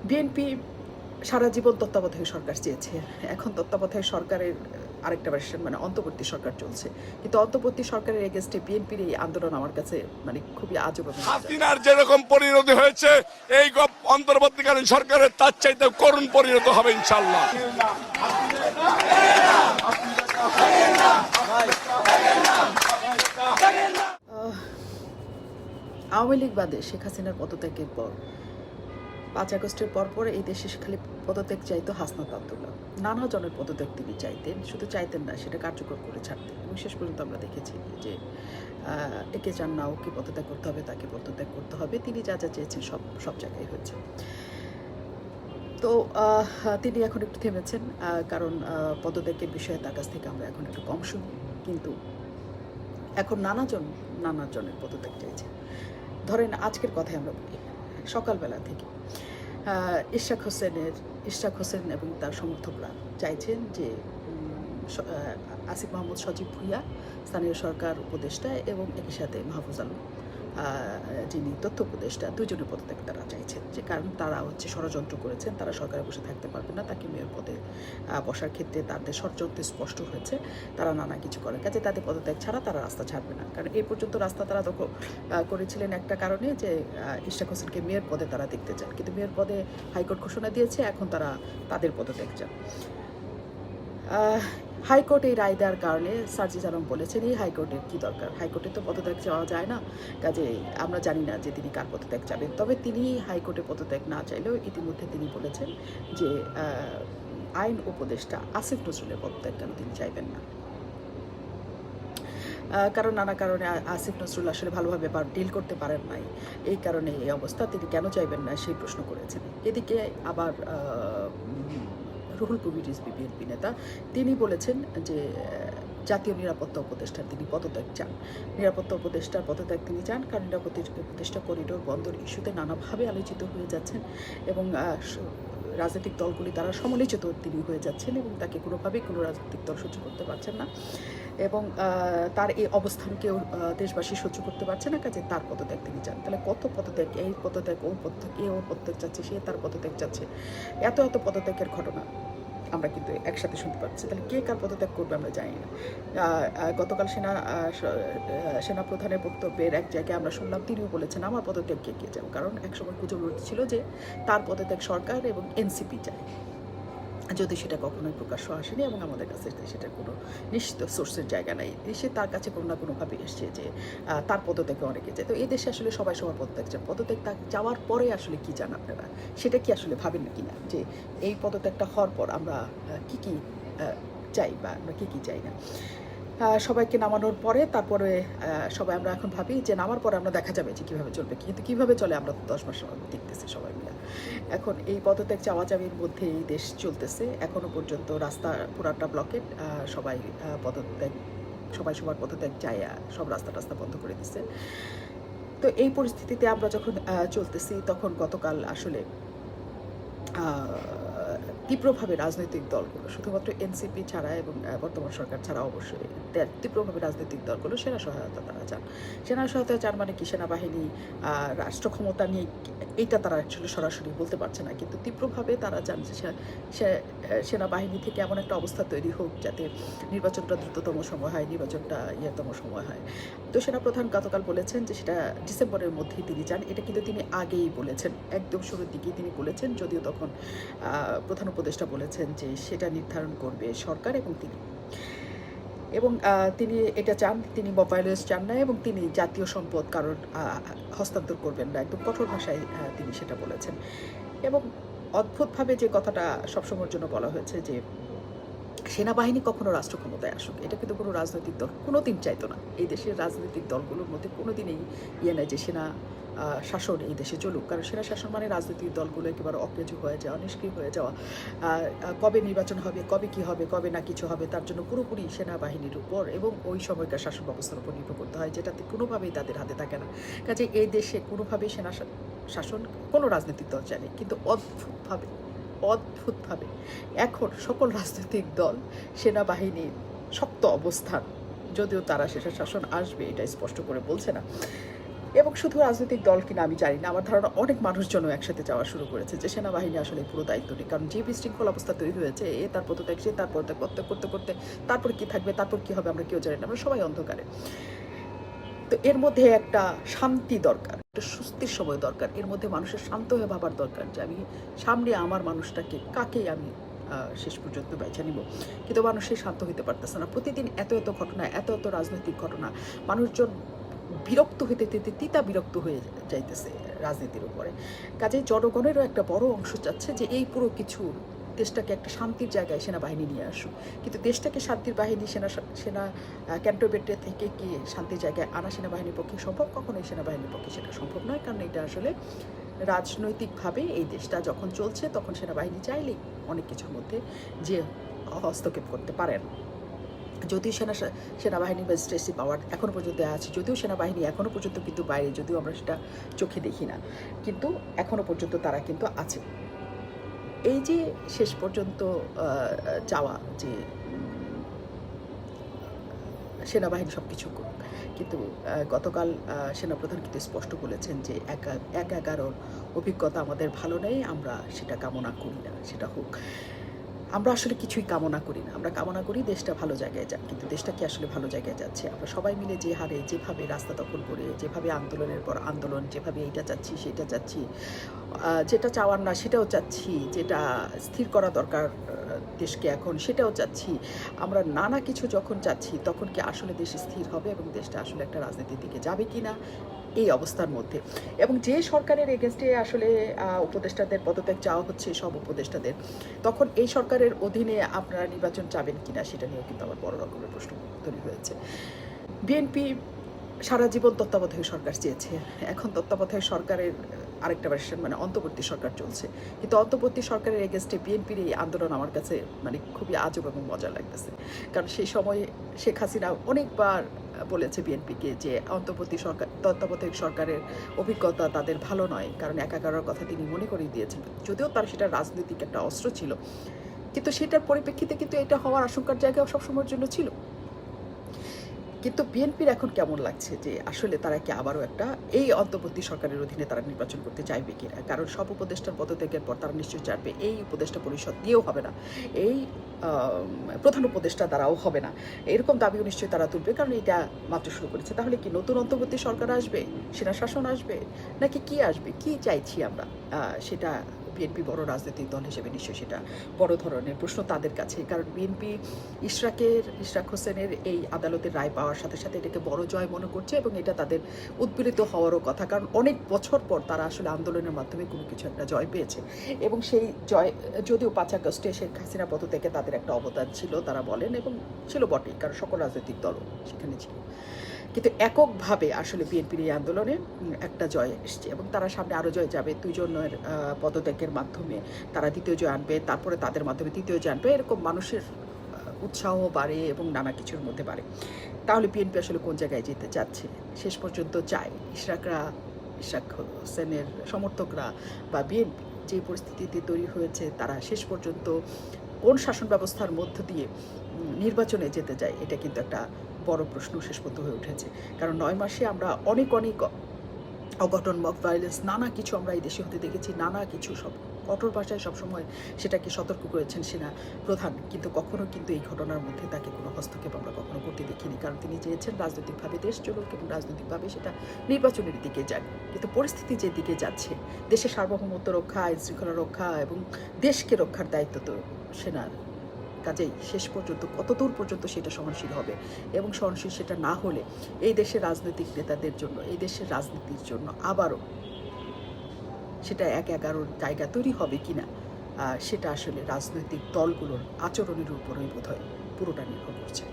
BNP সারা জীবন তত্ত্বাবধায়ক সরকার চেয়েছে। এখন তত্ত্বাবধায়ক সরকারের আরেকটা ভার্সন মানে অন্তর্বর্তী সরকার চলছে, কিন্তু অন্তর্বর্তী সরকারের এগেনস্টে বিএনপির এই আন্দোলন আমার কাছে মানে খুবই আজব। হাসিনার যেরকম পরিণতি হয়েছে এই অন্তর্বর্তীকালীন সরকারের তার চাইতে করুণ পরিণত হবে ইনশাল্লাহ। আওয়ামী লীগ বাদে শেখ হাসিনার পদত্যাগের পর 5 আগস্টের পর এই দেশে খালি পদত্যাগ চাইতো হাসনাত আব্দুল্লাহ। নানা জনের পদত্যাগ তিনি চাইতেন, শুধু চাইতেন না, সেটা কার্যকর করে ছাড়তেন। এবং শেষ পর্যন্ত আমরা দেখেছি যে একে চান না, ওকে পদত্যাগ করতে হবে, তাকে পদত্যাগ করতে হবে। তিনি যা যা চেয়েছেন সব জায়গায় হয়েছে। তো তিনি এখন একটু থেমেছেন, কারণ পদত্যাগের বিষয়ে তার কাছ থেকে আমরা এখন একটু কম শুনি। কিন্তু এখন নানা জনের পদত্যাগ চাইছে। ধরেন আজকের কথাই আমরা বলি, সকালবেলা থেকে ইশরাক হোসেন এবং তার সমর্থকরা চাইছেন যে আসিফ মাহমুদ সজীব ভুঁইয়া স্থানীয় সরকার উপদেষ্টা এবং একই সাথে মাহফুজ আলম যিনি তথ্য উপদেষ্টা, দুজনের পদত্যাগ তারা চাইছেন। যে কারণ তারা ষড়যন্ত্র করেছেন, তারা সরকারে বসে থাকতে পারবে না, তাকে মেয়র পদে বসার ক্ষেত্রে তাদের ষড়যন্ত্র স্পষ্ট হয়েছে। তারা নানা কিছু করে, কাজে তাদের পদত্যাগ ছাড়া তারা রাস্তা ছাড়বে না। কারণ এই পর্যন্ত রাস্তা তারা করেছিলেন একটা কারণে, যে ইশরাক হোসেনকে মেয়র পদে তারা দেখতে চান, কিন্তু মেয়র পদে হাইকোর্ট ঘোষণা দিয়েছে, এখন তারা তাদের পদত্যাগ চান। হাইকোর্ট এই রায় দেওয়ার কারণে সার্জিস আলম বলেছেন এই হাইকোর্টের কী দরকার, হাইকোর্টে তো পদত্যাগ চাওয়া যায় না, কাজে আমরা জানি না যে তিনি কার পদত্যাগ চাবেন। তবে তিনি হাইকোর্টে পদত্যাগ না চাইলেও ইতিমধ্যে তিনি বলেছেন যে আইন উপদেষ্টা আসিফ নজরুলের পদত্যাগ কেন তিনি চাইবেন না। কারণ নানা কারণে আসিফ নজরুল আসলে ভালোভাবে ডিল করতে পারেন নাই, এই কারণে এই অবস্থা। তিনি কেন চাইবেন না সেই প্রশ্ন করেছেন। এদিকে আবার রুহুল কবির রিজভী বিএনপি নেতা, তিনি বলেছেন যে জাতীয় নিরাপত্তা উপদেষ্টার তিনি পদত্যাগ চান। নিরাপত্তা উপদেষ্টার পদত্যাগ তিনি চান, কারণ নিরাপত্তা উপদেষ্টা করিডোর বন্দর ইস্যুতে নানাভাবে আলোচিত হয়ে যাচ্ছেন এবং রাজনৈতিক দলগুলি দ্বারা সমালোচিত তিনি হয়ে যাচ্ছেন এবং তাকে কোনোভাবেই কোনো রাজনৈতিক দল সহ্য করতে পারছেন না এবং তার এই অবস্থানকেও দেশবাসী সহ্য করতে পারছে না, কাজে তার পদত্যাগ তিনি চান। তাহলে কত পদত্যাগ, এই পদত্যাগ, ওর পদত্যাগ, ওর পদত্যাগ চাচ্ছে, সে তার পদত্যাগ চাচ্ছে, এত পদত্যাগের ঘটনা আমরা কিন্তু একসাথে শুনতে পাচ্ছি। তাহলে কে কার পদত্যাগ করবে আমরা জানি না। গতকাল সেনাপ্রধানের বক্তব্যের এক জায়গায় আমরা শুনলাম, তিনিও বলেছেন আমার পদত্যাগ কে যাও, কারণ একসময় গুজব ছিল যে তার পদত্যাগ সরকার এবং এনসিপি চায়, যদি সেটা কখনোই প্রকাশ্য আসেনি এবং আমাদের কাছে সেটার কোনো নিশ্চিত সোর্সের জায়গা নাই। সে তার কাছে কোনো না কোনোভাবে এসছে যে তার পদত্যাগে অনেকে যায়। তো এই দেশে আসলে সবাই সবার পদত্যাগ চান। পদত্যাগ যাওয়ার পরে আসলে কী চান আপনারা, সেটা কি আসলে ভাবেন কি না, যে এই পদত্যাগটা হওয়ার পর আমরা কী চাই বা আমরা কী চাই না। সবাইকে নামানোর পরে তারপরে সবাই আমরা এখন ভাবি যে নামার পরে আমরা দেখা যাবে যে কীভাবে চলবে, কিন্তু কীভাবে চলে আমরা তো 10 মাস দেখতেছি সবাই মিলে। এখন এই পদত্যাগ চাওয়াচাবির মধ্যে এই দেশ চলতেছে, এখনও পর্যন্ত রাস্তা পুরাটা ব্লকেট, সবাই সবার পদত্যাগ চায়, সব রাস্তা বন্ধ করে দিচ্ছে। তো এই পরিস্থিতিতে আমরা যখন চলতেছি, তখন গতকাল আসলে তীব্রভাবে রাজনৈতিক দলগুলো, শুধুমাত্র এনসিপি ছাড়া এবং বর্তমান সরকার ছাড়া অবশ্যই তীব্রভাবে রাজনৈতিক দলগুলো সেনা সহায়তা তারা চান। সেনা সহায়তা চান মানে কি, সেনাবাহিনী রাষ্ট্র ক্ষমতা নিয়ে এইটা তারা আসলে সরাসরি বলতে পারছে না, কিন্তু তীব্রভাবে তারা চান যে সেনাবাহিনী থেকে এমন একটা অবস্থা তৈরি হোক যাতে নির্বাচনটা দ্রুততম সময় হয়, নির্বাচনটা সময় হয়। তো সেনাপ্রধান গতকাল বলেছেন যে সেটা ডিসেম্বরের মধ্যেই তিনি চান। এটা কিন্তু তিনি আগেই বলেছেন, একদম শুরুর দিকেই তিনি বলেছেন, যদিও তখন প্রধান উপদেষ্টা বলেছেন যে সেটা নির্ধারণ করবে সরকার এবং তিনি এটা চান, তিনি মোবাইলস চান না এবং তিনি জাতীয় সম্পদ কারোর হস্তান্তর করবেন না, একদম কঠোর ভাষায় তিনি সেটা বলেছেন। এবং অদ্ভুতভাবে যে কথাটা সবসময়ের জন্য বলা হয়েছে যে সেনাবাহিনী কখনো রাষ্ট্র ক্ষমতায় আসুক, এটা কিন্তু কোনো রাজনৈতিক দল কোনোদিন চাইতো না। এই দেশের রাজনৈতিক দলগুলোর মধ্যে কোনোদিনই নেই যে সেনা শাসন এই দেশে চলুক, কারণ সেনা শাসন মানে রাজনৈতিক দলগুলো একেবারে অকেজো হয়ে যাওয়া, নিষ্ক্রিয় হয়ে যাওয়া, কবে নির্বাচন হবে, কবে কি হবে, কবে না কিছু হবে, তার জন্য পুরোপুরি সেনাবাহিনীর উপর এবং ওই সময়কার শাসন ব্যবস্থার উপর নির্ভর করতে হয়, যেটাতে কোনোভাবেই তাদের হাতে থাকে না। কাজে এই দেশে কোনোভাবেই সেনা শাসন কোনো রাজনৈতিক দল চায় না, কিন্তু অদ্ভুতভাবে এখন সকল রাজনৈতিক দল সেনাবাহিনীর শক্ত অবস্থান, যদিও তারা সেটা শাসন আসবে এটা স্পষ্ট করে বলছে না, এবং শুধু রাজনৈতিক দল কিনা আমি জানি না, আমার ধারণা অনেক মানুষজনও একসাথে যাওয়া শুরু করেছে যে সেনাবাহিনী আসলে পুরো দায়িত্ব নেই। কারণ যে বিশৃঙ্খল অবস্থা তৈরি হয়েছে, এ তার পদত্যাগ, সে তার পদত্যাগ করতে করতে করতে তারপর কি থাকবে, তারপর কি হবে আমরা কেউ জানি না, আমরা সবাই অন্ধকারে। তো এর মধ্যে একটা শান্তি দরকার, একটা স্বস্তির সময় দরকার, এর মধ্যে মানুষের শান্ত হয়ে ভাবার দরকার যে আমি সামনে আমার মানুষটাকে কাকেই আমি শেষ পর্যন্ত বেছে নিব। কিন্তু মানুষ সে শান্ত হইতে পারতেছে না। প্রতিদিন এত এত ঘটনা, এত এত রাজনৈতিক ঘটনা, মানুষজন বিরক্ত হইতে হইতে তিতা বিরক্ত হয়ে যাইতেছে রাজনীতির উপরে। কাজেই জনগণেরও একটা বড় অংশ চাচ্ছে যে এই পুরো কিছু দেশটাকে একটা শান্তির জায়গায় সেনাবাহিনী নিয়ে আসুক। কিন্তু দেশটাকে শান্তির বাহিনী সেনা ক্যান্টনমেন্টে থেকে কি শান্তির জায়গায় আনা সেনাবাহিনীর পক্ষে সম্ভব? কখনোই সেনাবাহিনীর পক্ষে সেটা সম্ভব নয়। কারণ এটা আসলে রাজনৈতিকভাবে এই দেশটা যখন চলছে তখন সেনাবাহিনী চাইলেই অনেক কিছুর মধ্যে যে হস্তক্ষেপ করতে পারেন। যদিও সেনাবাহিনী ম্যাজিস্ট্রেসি পাওয়ার এখনও পর্যন্ত আছে, যদিও সেনাবাহিনী এখনও পর্যন্ত কিন্তু বাইরে, যদিও আমরা সেটা চোখে দেখি না, কিন্তু এখনও পর্যন্ত তারা কিন্তু আছে। এই যে শেষ পর্যন্ত যাওয়া যে সেনাবাহিনী সব কিছু করুক, কিন্তু গতকাল সেনাপ্রধান কিন্তু স্পষ্ট বলেছেন যে ১/১১ অভিজ্ঞতা আমাদের ভালো নেই, আমরা সেটা কামনা করি না, সেটা হোক। আমরা আসলে কিছুই কামনা করি না, আমরা কামনা করি দেশটা ভালো জায়গায় যাক। কিন্তু দেশটা কি আসলে ভালো জায়গায় যাচ্ছে? আমরা সবাই মিলে যে হারে যেভাবে রাস্তা দখল করে, যেভাবে আন্দোলনের পর আন্দোলন, যেভাবে এইটা চাচ্ছি সেটা চাচ্ছি, যেটা চাওয়ার না সেটাও চাচ্ছি, যেটা স্থির করা দরকার দেশকে এখন সেটাও চাচ্ছি, আমরা নানা কিছু যখন চাচ্ছি তখন কি আসলে দেশ স্থির হবে এবং দেশটা আসলে একটা রাজনীতির দিকে যাবে কি না এই অবস্থার মধ্যে? এবং যে সরকারের এগেনস্টে আসলে উপদেষ্টাদের পদত্যাগ চাওয়া হচ্ছে, সব উপদেষ্টাদের, তখন এই সরকারের অধীনে আপনারা নির্বাচন চাবেন কিনা সেটা নিয়েও কিন্তু আমার বড় রকমের প্রশ্ন তৈরি হয়েছে। বিএনপি সারা জীবন তত্ত্বাবধায়ক সরকার চেয়েছে, এখন তত্ত্বাবধায়ক সরকারের আরেকটা ভার্সন মানে অন্তর্বর্তী সরকার চলছে। কিন্তু অন্তর্বর্তী সরকারের এগেনস্টে বিএনপির এই আন্দোলন আমার কাছে মানে খুবই আজব এবং মজা লাগতেছে। কারণ সেই সময়ে শেখ হাসিনা অনেকবার বলেছে বিএনপিকে যে অন্তর্বর্তী সরকার, তত্ত্বাবধায়ক সরকারের অভিজ্ঞতা তাদের ভালো নয়, কারণ ১/১১ কথা তিনি মনে করিয়ে দিয়েছেন। যদিও তার সেটা রাজনৈতিক একটা অস্ত্র ছিল, কিন্তু সেটার পরিপ্রেক্ষিতে কিন্তু এটা হওয়ার আশঙ্কার জায়গাও সবসময়ের জন্য ছিল। কিন্তু বিএনপির এখন কেমন লাগছে যে আসলে তারা কি আবারও একটা এই অন্তর্বর্তী সরকারের অধীনে তারা নির্বাচন করতে চাইবে কিনা? কারণ সব উপদেষ্টার পদত্যাগের পর তারা নিশ্চয়ই চাইবে এই উপদেষ্টা পরিষদ দিয়েও হবে না, এই প্রধান উপদেষ্টা দ্বারাও হবে না, এরকম দাবিও নিশ্চয়ই তারা তুলবে। কারণ এটা মাত্র শুরু করেছে। তাহলে কি নতুন অন্তর্বর্তী সরকার আসবে, সেনা শাসন আসবে, নাকি কি আসবে? কি চাইছি আমরা? সেটা বিএনপি বড় রাজনৈতিক দল হিসেবে নিশ্চয়ই সেটা বড় ধরনের প্রশ্ন তাদের কাছে। কারণ বিএনপি ইশরাক হোসেনের এই আদালতের রায় পাওয়ার সাথে সাথে এটাকে বড় জয় মনে করছে এবং এটা তাদের উদ্বেলিত হওয়ারও কথা। কারণ অনেক বছর পর তারা আসলে আন্দোলনের মাধ্যমে কোনো কিছু একটা জয় পেয়েছে এবং সেই জয়, যদিও ৫ আগস্টে শেখ হাসিনা পদত্যাগে তাদের একটা অবদান ছিল তারা বলেন, এবং ছিল বটেই, কারণ সকল রাজনৈতিক দলও সেখানে ছিল। কিন্তু এককভাবে আসলে বিএনপির এই আন্দোলনে একটা জয় এসছে এবং তারা সামনে আরও জয় যাবে। 2 জনের পদত্যাগের মাধ্যমে তারা দ্বিতীয় জয় আনবে, তারপরে তাদের মাধ্যমে তৃতীয় জয় আনবে, এরকম মানুষের উৎসাহ বাড়ে এবং নানা কিছুর মধ্যে বাড়ে। তাহলে বিএনপি আসলে কোন জায়গায় যেতে চাচ্ছে? শেষ পর্যন্ত চায় ইশরাক হোসেনের সমর্থকরা বা বিএনপি যে পরিস্থিতিতে তৈরি হয়েছে, তারা শেষ পর্যন্ত কোন শাসন ব্যবস্থার মধ্য দিয়ে নির্বাচনে যেতে যায়? এটা কিন্তু একটা বড় প্রশ্ন শেষ পর্যন্ত হয়ে উঠেছে। কারণ 9 মাসে আমরা অনেক অঘটন, মব ভায়োলেন্স, নানা কিছু আমরা এই দেশে হতে দেখেছি, নানা কিছু সব কঠোর ভাষায় সবসময় সেটাকে সতর্ক করেছেন সেনা প্রধান, কিন্তু কখনো কিন্তু এই ঘটনার মধ্যে তাকে কোনো হস্তক্ষেপ আমরা কখনো করতে দেখিনি। কারণ তিনি চেয়েছেন রাজনৈতিকভাবে দেশ চলুক এবং রাজনৈতিকভাবে সেটা নির্বাচনের দিকে যাক। কিন্তু পরিস্থিতি যে দিকে যাচ্ছে, দেশের সার্বভৌমত্ব রক্ষা, আইন শৃঙ্খলা রক্ষা এবং দেশকে রক্ষার দায়িত্ব তো সেনার। কাজেই শেষ পর্যন্ত কতদূর পর্যন্ত সেটা সহনশীল হবে এবং সহনশীল সেটা না হলে এই দেশের রাজনৈতিক নেতাদের জন্য, এই দেশের রাজনীতির জন্য আবারও সেটা ১/১১ জায়গা তৈরি হবে কিনা, সেটা আসলে রাজনৈতিক দলগুলোর আচরণের উপরেই বোধহয় পুরোটা নির্ভর করছে।